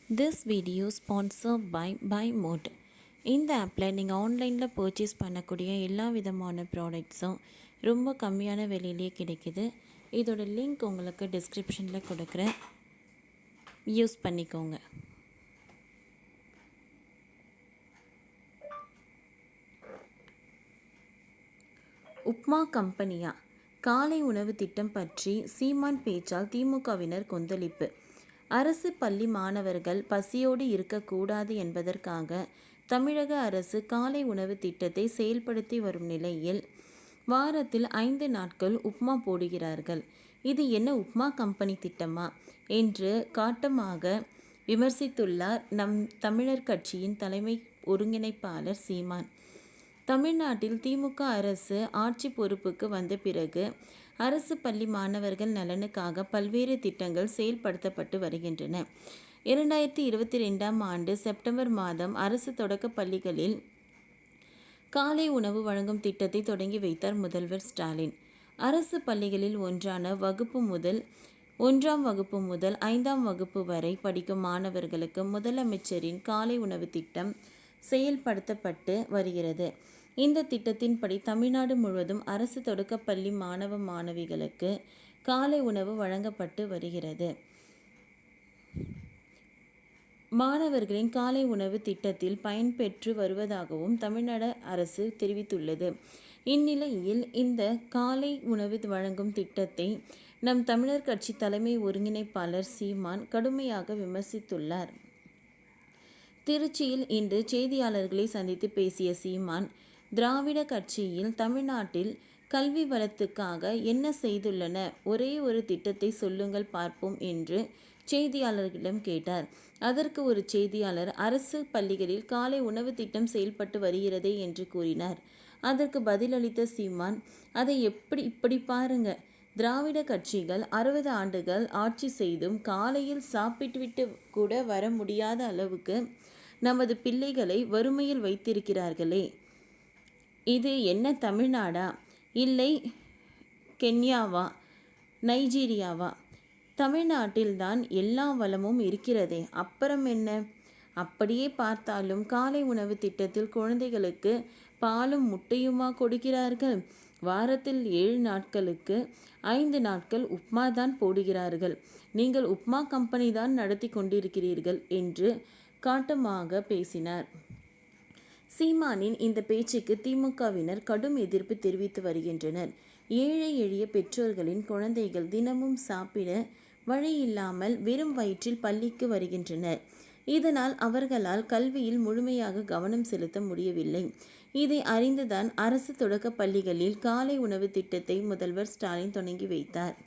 This video sponsored by BuyMode. இந்த ஆப்பில் நீங்கள் ஆன்லைனில் பர்ச்சேஸ் பண்ணக்கூடிய எல்லா விதமான ப்ராடக்ட்ஸும் ரொம்ப கம்மியான விலையிலே கிடைக்குது. இதோட லிங்க் உங்களுக்கு டிஸ்கிரிப்ஷனில் கொடுக்குறேன், யூஸ் பண்ணிக்கோங்க. உப்மா கம்பெனியா? காலை உணவு திட்டம் பற்றி சீமான் பேச்சால் திமுகவினர் கொந்தளிப்பு. அரசு பள்ளி மாணவர்கள் பசியோடு இருக்கக்கூடாது என்பதற்காக தமிழக அரசு காலை உணவு திட்டத்தை செயல்படுத்தி வரும் நிலையில் வாரத்தில் 5 நாட்கள் உப்மா போடுகிறார்கள். இது என்ன உப்மா கம்பெனி திட்டமா என்று காட்டமாக விமர்சித்துள்ளார் நம் தமிழர் கட்சியின் தலைமை ஒருங்கிணைப்பாளர் சீமான். தமிழ்நாட்டில் திமுக அரசு ஆட்சி பொறுப்புக்கு வந்த பிறகு அரசு பள்ளி மாணவர்கள் நலனுக்காக பல்வேறு திட்டங்கள் செயல்படுத்தப்பட்டு வருகின்றன. 2022ஆம் ஆண்டு செப்டம்பர் மாதம் அரசு தொடக்க பள்ளிகளில் காலை உணவு வழங்கும் திட்டத்தை தொடங்கி வைத்தார் முதல்வர் ஸ்டாலின். அரசு பள்ளிகளில் ஒன்றாம் வகுப்பு முதல் 5ஆம் வகுப்பு வரை படிக்கும் மாணவர்களுக்கு முதலமைச்சரின் காலை உணவு திட்டம் செயல்படுத்தப்பட்டு வருகிறது. இந்த திட்டத்தின்படி தமிழ்நாடு முழுவதும் அரசு தொடக்கப்பள்ளி மாணவ மாணவிகளுக்கு காலை உணவு வழங்கப்பட்டு வருகிறது. மாணவர்களின் காலை உணவு திட்டத்தில் பயன்பெற்று வருவதாகவும் தமிழ்நாடு அரசு தெரிவித்துள்ளது. இந்நிலையில் இந்த காலை உணவு வழங்கும் திட்டத்தை நம் தமிழர் கட்சி தலைமை ஒருங்கிணைப்பாளர் சீமான் கடுமையாக விமர்சித்துள்ளார். திருச்சியில் இன்று செய்தியாளர்களை சந்தித்து பேசிய சீமான், திராவிட கட்சியில் தமிழ்நாட்டில் கல்வி வளத்துக்காக என்ன செய்துள்ளன, ஒரே ஒரு திட்டத்தை சொல்லுங்கள் பார்ப்போம் என்று செய்தியாளர்களிடம் கேட்டார். அதற்கு ஒரு செய்தியாளர், அரசு பள்ளிகளில் காலை உணவு திட்டம் செயல்பட்டு வருகிறதே என்று கூறினார். அதற்கு பதிலளித்த சீமான், அதை இப்படி பாருங்க, திராவிட கட்சிகள் 60 ஆண்டுகள் ஆட்சி செய்தும் காலையில் சாப்பிட்டுவிட்டு கூட வர முடியாத அளவுக்கு நமது பிள்ளைகளை வறுமையில் வைத்திருக்கிறார்களே. இது என்ன தமிழ்நாடா, இல்லை கென்யாவா, நைஜீரியாவா? தமிழ்நாட்டில்தான் எல்லா வளமும் இருக்கிறதே, அப்புறம் என்ன? அப்படியே பார்த்தாலும் காலை உணவு திட்டத்தில் குழந்தைகளுக்கு பாலும் முட்டையுமா கொடுக்கிறார்கள்? வாரத்தில் 7 நாட்களுக்கு 5 நாட்கள் உப்மா தான் போடுகிறார்கள். நீங்கள் உப்மா கம்பெனி தான் நடத்தி கொண்டிருக்கிறீர்கள் என்று காட்டமாக பேசினார். சீமானின் இந்த பேச்சுக்கு திமுகவினர் கடும் எதிர்ப்பு தெரிவித்து வருகின்றனர். ஏழை எளிய பெற்றோர்களின் குழந்தைகள் தினமும் சாப்பிட வழியில்லாமல் வெறும் வயிற்றில் பள்ளிக்கு வருகின்றனர். இதனால் அவர்களால் கல்வியில் முழுமையாக கவனம் செலுத்த முடியவில்லை. இதை அறிந்துதான் அரசு தொடக்க பள்ளிகளில் காலை உணவு திட்டத்தை முதல்வர் ஸ்டாலின் தொடங்கி வைத்தார்.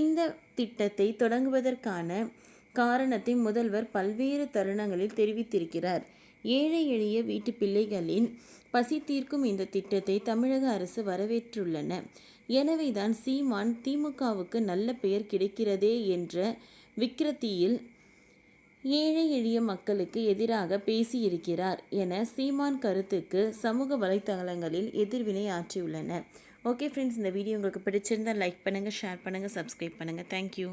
இந்த திட்டத்தை தொடங்குவதற்கான காரணத்தை முதல்வர் பல்வேறு தருணங்களில் தெரிவித்திருக்கிறார். ஏழை எளிய வீட்டு பிள்ளைகளின் பசி தீர்க்கும் இந்த திட்டத்தை தமிழக அரசு வரவேற்றுள்ளன. எனவேதான் சீமான் திமுகவுக்கு நல்ல பெயர் கிடைக்கிறதே என்ற விக்கிரத்தியில் ஏழை எளிய மக்களுக்கு எதிராக பேசியிருக்கிறார் என சீமான் கருத்துக்கு சமூக வலைத்தளங்களில் எதிர்வினை ஆற்றியுள்ளனர். ஓகே ஃப்ரெண்ட்ஸ், இந்த வீடியோ உங்களுக்கு பிடிச்சிருந்தால் லைக் பண்ணுங்கள், ஷேர் பண்ணுங்கள், சப்ஸ்கிரைப் பண்ணுங்கள். தேங்க்யூ.